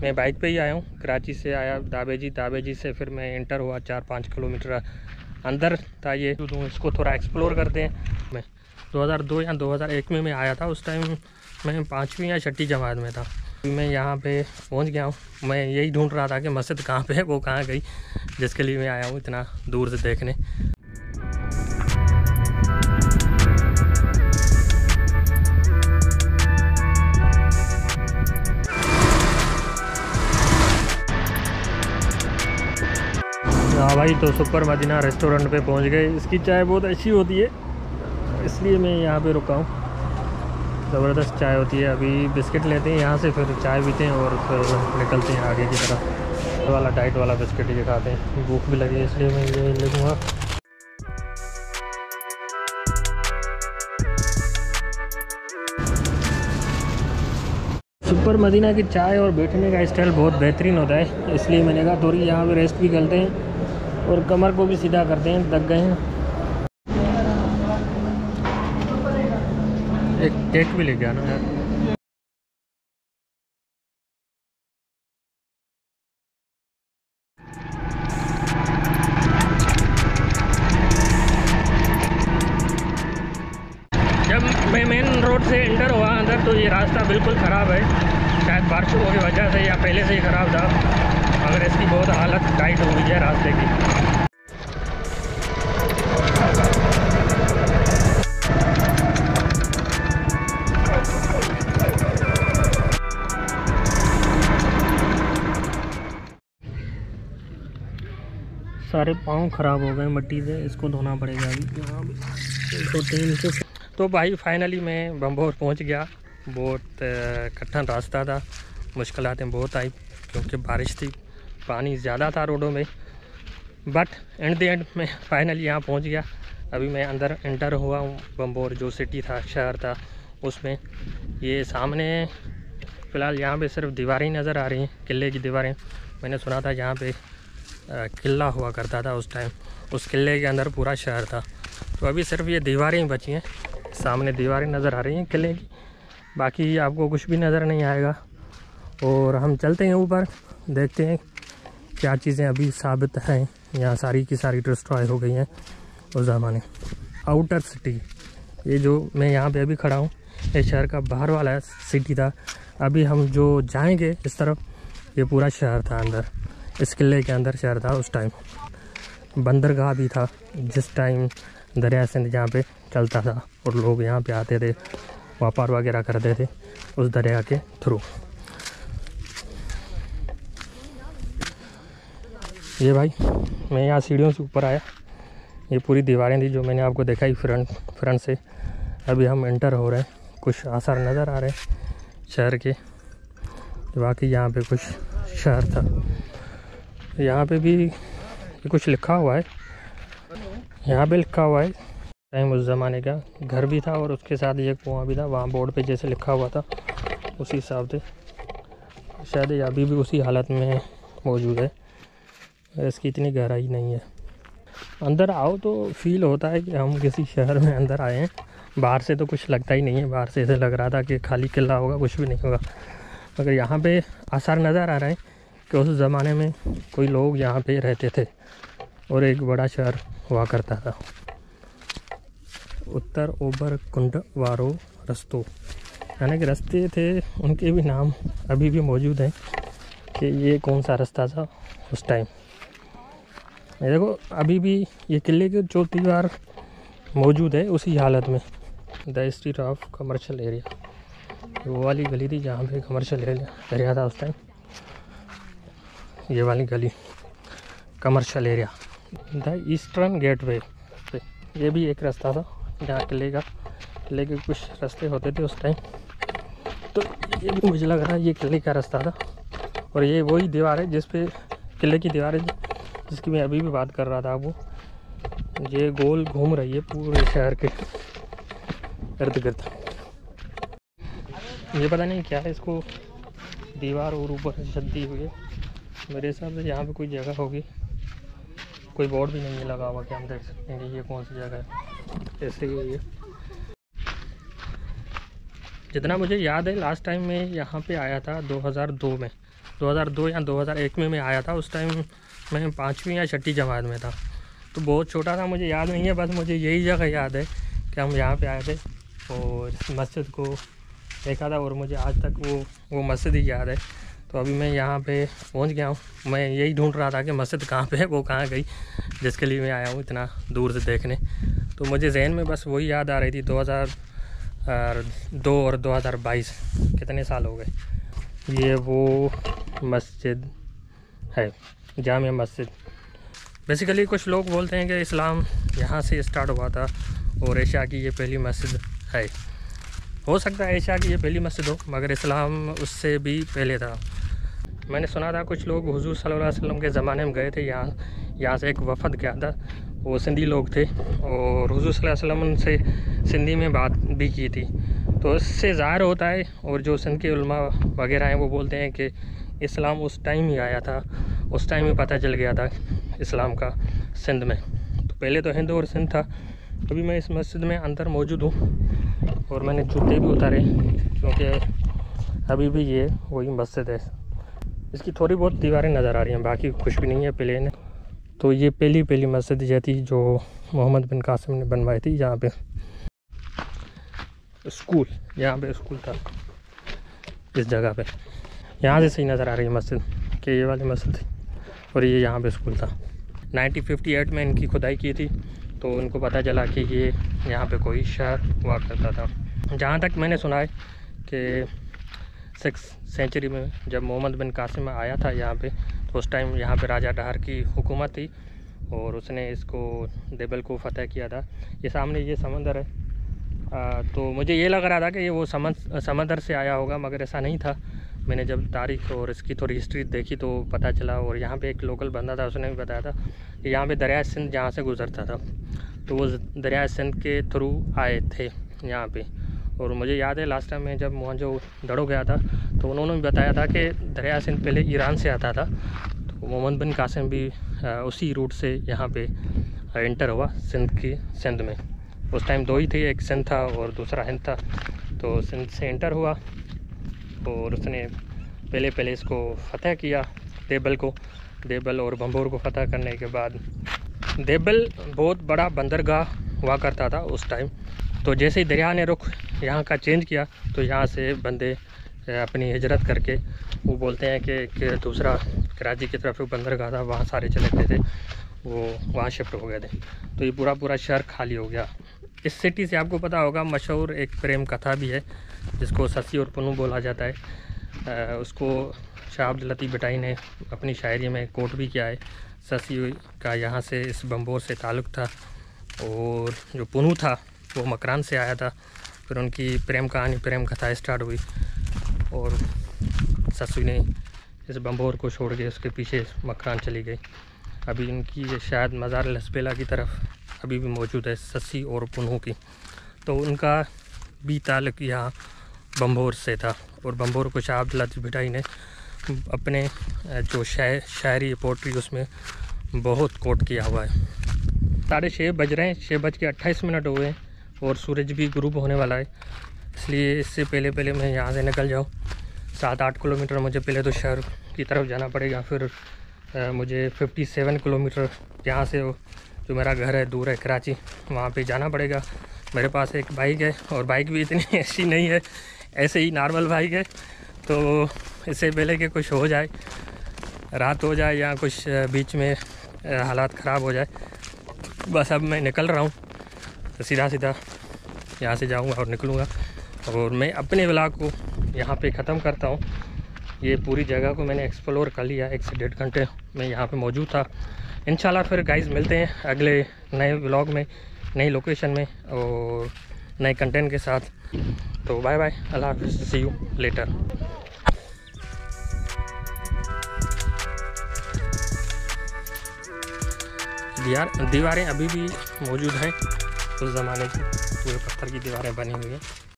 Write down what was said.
मैं बाइक पे ही आया हूँ। कराची से आया दाबेजी से फिर मैं एंटर हुआ 4-5 किलोमीटर अंदर था। ये तो इसको थोड़ा एक्सप्लोर करते हैं। मैं 2002 या 2001 में मैं आया था। उस टाइम मैं 5वीं या 6ठी जमात में था। मैं यहाँ पे पहुँच गया हूँ। मैं यही ढूंढ रहा था कि मस्जिद कहाँ पे है, वो कहाँ गई, जिसके लिए मैं आया हूँ इतना दूर से देखने। हाँ भाई, तो सुपर मदीना रेस्टोरेंट पे पहुंच गए। इसकी चाय बहुत अच्छी होती है, इसलिए मैं यहाँ पे रुका हूँ। ज़बरदस्त चाय होती है। अभी बिस्किट लेते हैं यहाँ से, फिर चाय पीते हैं और फिर निकलते हैं आगे की तरफ। वाला डाइट वाला बिस्किट ये खाते हैं। भूख भी लगी है इसलिए मैं ये ले लूँगा। सुपर मदीना की चाय और बैठने का स्टाइल बहुत बेहतरीन होता है, इसलिए मैंने कहा थोड़ी यहाँ पे रेस्ट भी करते हैं और कमर को भी सीधा करते हैं, थक गए हैं। एक केक भी लेके आना यार। जब मैं मेन रोड से एंटर हुआ अंदर तो ये रास्ता बिल्कुल ख़राब है। शायद बारिशों की वजह से या पहले से ही ख़राब था, मगर इसकी बहुत हालत टाइट हुई है रास्ते की। सारे पाँव ख़राब हो गए मट्टी से, इसको धोना पड़ेगा अभी यहाँ भी। तो भाई फाइनली मैं बम्बोर पहुँच गया। बहुत कठिन रास्ता था, मुश्किलातें बहुत आई क्योंकि बारिश थी, पानी ज़्यादा था रोडों में, बट एंड द एंड में फाइनली यहाँ पहुँच गया। अभी मैं अंदर एंटर हुआ हूँ बम्बोर, जो सिटी था, शहर था उसमें। ये सामने फ़िलहाल यहाँ पे सिर्फ दीवारें नज़र आ रही हैं, किले की दीवारें। मैंने सुना था यहाँ पे किला हुआ करता था उस टाइम, उस किले के अंदर पूरा शहर था। तो अभी सिर्फ ये दीवारें ही बची हैं, सामने दीवारें नज़र आ रही हैं किले की, बाकी आपको कुछ भी नज़र नहीं आएगा। और हम चलते हैं ऊपर, देखते हैं क्या चीज़ें अभी साबित हैं। यहाँ सारी की सारी डिस्ट्रॉय हो गई हैं उस ज़माने। आउटर सिटी, ये जो मैं यहाँ पे अभी खड़ा हूँ, ये शहर का बाहर वाला सिटी था। अभी हम जो जाएंगे इस तरफ, ये पूरा शहर था अंदर, इस किले के अंदर शहर था। उस टाइम बंदरगाह भी था, जिस टाइम दरिया सिंध यहाँ पे चलता था और लोग यहाँ पे आते थे, व्यापार वगैरह करते थे उस दरिया के थ्रू। ये भाई मैं यहाँ सीढ़ियों से ऊपर आया, ये पूरी दीवारें थी जो मैंने आपको दिखाई फ्रंट से। अभी हम एंटर हो रहे हैं, कुछ आसार नज़र आ रहे हैं शहर के। बाकी यहाँ पे कुछ शहर था, यहाँ पे भी कुछ लिखा हुआ है, यहाँ पे लिखा हुआ है टाइम उस ज़माने का। घर भी था और उसके साथ एक कुआं भी था, वहाँ बोर्ड पे जैसे लिखा हुआ था उसी हिसाब से शायद ये अभी भी उसी हालत में मौजूद है। इसकी इतनी गहराई नहीं है। अंदर आओ तो फील होता है कि हम किसी शहर में अंदर आए हैं। बाहर से तो कुछ लगता ही नहीं है, बाहर से ऐसे लग रहा था कि खाली किला होगा, कुछ भी नहीं होगा। मगर यहाँ पे आसार नज़र आ रहे हैं कि उस ज़माने में कोई लोग यहाँ पे रहते थे और एक बड़ा शहर हुआ करता था। उत्तर ओबर कुंड वारो रस्तों, यानी कि रास्ते थे, उनके भी नाम अभी भी मौजूद हैं कि ये कौन सा रास्ता था उस टाइम। ये देखो अभी भी ये किले के जो दीवार मौजूद है उसी हालत में। The street of commercial area, वो वाली गली थी जहाँ पे कमर्शियल एरिया था उस टाइम। ये वाली गली commercial area. The eastern gateway, ये भी एक रास्ता था जहाँ किले के कुछ रास्ते होते थे उस टाइम। तो ये भी मुझे लग रहा है ये किले का रास्ता था। और ये वही दीवार है जिस पे किले की दीवार है जिसकी मैं अभी भी बात कर रहा था। वो ये गोल घूम रही है पूरे शहर के इर्द गिर्द। ये पता नहीं क्या है, इसको दीवार और ऊपर से छत दी हुई है। मेरे हिसाब से यहाँ पे कोई जगह होगी, कोई बोर्ड भी नहीं लगा हुआ कि हम देख सकते हैं कि ये कौन सी जगह है। ऐसे ही ये जितना मुझे याद है लास्ट टाइम मैं यहाँ पे आया था 2002 में, 2002 या 2001 में मैं आया था। उस टाइम मैं 5वीं या 6ठी जमात में था, तो बहुत छोटा था, मुझे याद नहीं है। बस मुझे यही जगह याद है कि हम यहाँ पे आए थे और इस मस्जिद को देखा था, और मुझे आज तक वो मस्जिद ही याद है। तो अभी मैं यहाँ पे पहुँच गया हूँ। मैं यही ढूंढ रहा था कि मस्जिद कहाँ पे है, वो कहाँ गई, जिसके लिए मैं आया हूँ इतना दूर से देखने। तो मुझे जहन में बस वही याद आ रही थी 2002 और 2022, कितने साल हो गए। ये वो मस्जिद है, जामिया मस्जिद। बेसिकली कुछ लोग बोलते हैं कि इस्लाम यहाँ से स्टार्ट हुआ था और एशिया की ये पहली मस्जिद है। हो सकता है एशिया की ये पहली मस्जिद हो, मगर इस्लाम उससे भी पहले था। मैंने सुना था कुछ लोग हुजूर सल्लल्लाहु अलैहि वसल्लम के ज़माने में गए थे यहाँ से एक वफ़द गया था, वो सिंधी लोग थे, और हुजूर सल्लल्लाहु अलैहि वसल्लम से सिंधी में बात भी की थी। तो इससे ज़ाहिर होता है, और जो सिंध के उलमा वगैरह हैं वो बोलते हैं कि इस्लाम उस टाइम ही आया था, उस टाइम ही पता चल गया था इस्लाम का सिंध में। तो पहले तो हिंद और सिंध था। अभी मैं इस मस्जिद में अंदर मौजूद हूँ और मैंने जूते भी उतारे, क्योंकि अभी भी ये वही मस्जिद है। इसकी थोड़ी बहुत दीवारें नज़र आ रही हैं, बाकी कुछ भी नहीं है, प्लेन है। तो ये पहली मस्जिद ये थी जो मोहम्मद बिन कासिम ने बनवाई थी। यहाँ पे स्कूल था इस जगह पे। यहाँ से सही नज़र आ रही है मस्जिद कि ये वाली मस्जिद थी, और ये यहाँ पे स्कूल था। 1958 में इनकी खुदाई की थी, तो उनको पता चला कि ये यहाँ पे कोई शहर हुआ करता था। जहाँ तक मैंने सुना है कि 6th सेंचुरी में जब मोहम्मद बिन कासिम आया था यहाँ पे, तो उस टाइम यहाँ पे राजा डहार की हुकूमत थी और उसने इसको देबल को फ़तह किया था। ये सामने ये समंदर है। तो मुझे ये लग रहा था कि ये वो समंदर से आया होगा, मगर ऐसा नहीं था। मैंने जब तारीख़ और इसकी थोड़ी हिस्ट्री देखी तो पता चला, और यहाँ पे एक लोकल बंदा था, उसने भी बताया था कि यहाँ पे दरिया सिंध जहाँ से गुज़रता था, तो वो दरिया सिंध के थ्रू आए थे यहाँ पे। और मुझे याद है लास्ट टाइम में जब मोहनजोदड़ो गया था, तो उन्होंने भी बताया था कि दरिया सिंध पहले ईरान से आता था। तो मोहम्मद बिन कासिम भी उसी रूट से यहाँ पे इंटर हुआ सिंध में। उस टाइम दो ही थे, एक सिंध था और दूसरा हिंद था। तो सिंध से इंटर हुआ और उसने पहले इसको फ़तह किया, देबल और भंबोर को फ़तह करने के बाद। देबल बहुत बड़ा बंदरगाह हुआ करता था उस टाइम। तो जैसे ही दरिया ने रुख यहाँ का चेंज किया, तो यहाँ से बंदे अपनी हिजरत करके, वो बोलते हैं कि दूसरा कराची की तरफ बंदरगाह था, वहाँ सारे चले गए थे, वो वहाँ शिफ्ट हो गए थे। तो ये पूरा शहर खाली हो गया। इस सिटी से आपको पता होगा मशहूर एक प्रेम कथा भी है, जिसको ससी और पुनू बोला जाता है। उसको शाह अब्दुल लतीफ़ भटाई ने अपनी शायरी में कोट भी किया है। ससी का यहाँ से इस बम्बोर से ताल्लुक़ था, और जो पुनू था वो मकरान से आया था। फिर उनकी प्रेम कथा स्टार्ट हुई, और ससी ने इस बम्बोर को छोड़ के उसके पीछे मकरान चली गई। अभी इनकी शायद मज़ार लसबेला की तरफ अभी भी मौजूद है, ससी और पुनू की। तो उनका भी ताल्लुक़ यहाँ बम्बोर से था, और बम्बोर को शाह अब्दुल लतीफ़ भटाई ने अपने जो शायरी पोट्री उसमें बहुत कोट किया हुआ है। 6:30 बज रहे हैं, 6:28 हुए हैं, और सूरज भी गुरूब होने वाला है। इसलिए इससे पहले मैं यहाँ से निकल जाऊँ। 7-8 किलोमीटर मुझे पहले तो शहर की तरफ जाना पड़ेगा, फिर मुझे 57 किलोमीटर यहाँ से जो मेरा घर है दूर है कराची, वहाँ पे जाना पड़ेगा। मेरे पास एक बाइक है, और बाइक भी इतनी ऐसी नहीं है, ऐसे ही नॉर्मल बाइक है। तो इससे पहले कि कुछ हो जाए, रात हो जाए या कुछ बीच में हालात ख़राब हो जाए, बस अब मैं निकल रहा हूँ। तो सीधा यहाँ से जाऊँगा और निकलूँगा, और मैं अपने व्लॉग को यहाँ पे ख़त्म करता हूँ। ये पूरी जगह को मैंने एक्सप्लोर कर लिया, 1 से 1.5 घंटे मैं यहाँ पे मौजूद था। इंशाल्लाह फिर गाइस मिलते हैं अगले नए व्लॉग में, नई लोकेशन में और नए कंटेंट के साथ। तो बाय बाय, अल्लाह हाफ़िज़, सी यू लेटर। दीवारें अभी भी मौजूद हैं, उस ज़माने की पूरे पत्थर की दीवारें बनी हुई हैं।